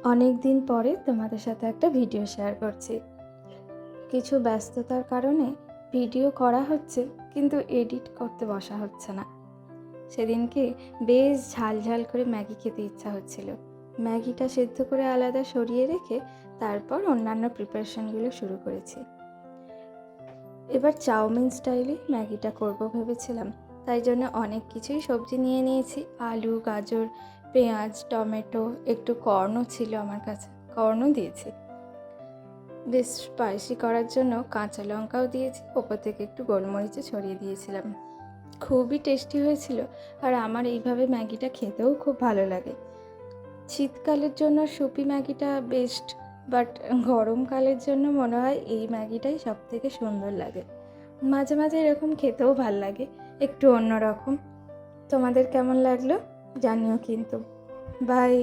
অনেক দিন পরে তোমাদের সাথে একটা ভিডিও শেয়ার করছি। কিছু ব্যস্ততার কারণে ভিডিও করা হচ্ছে, কিন্তু এডিট করতে বসা হচ্ছে না। সেদিনকে বেশ ঝাল ঝাল করে ম্যাগি খেতে ইচ্ছা হচ্ছিল। ম্যাগিটা সেদ্ধ করে আলাদা সরিয়ে রেখে তারপর অন্যান্য প্রিপারেশনগুলো শুরু করেছি। এবার চাউমিন স্টাইলে ম্যাগিটা করব ভেবেছিলাম, তাই জন্য অনেক কিছুই সবজি নিয়ে নিয়েছি। আলু, গাজর, পেঁয়াজ, টমেটো, একটু কর্নও ছিল আমার কাছে, কর্নও দিয়েছি। বেশ স্পাইসি করার জন্য কাঁচা লঙ্কাও দিয়েছি, ওপর থেকে একটু গোলমরিচে ছড়িয়ে দিয়েছিলাম। খুবই টেস্টি হয়েছিল, আর আমার এইভাবে ম্যাগিটা খেতেও খুব ভালো লাগে। শীতকালের জন্য সুপি ম্যাগিটা বেস্ট, বাট গরমকালের জন্য মনে হয় এই ম্যাগিটাই সব থেকে সুন্দর লাগে। মাঝে মাঝে এরকম খেতেও ভাল লাগে, একটু অন্যরকম। তোমাদের কেমন লাগলো জানিও কিন্তু। বাই।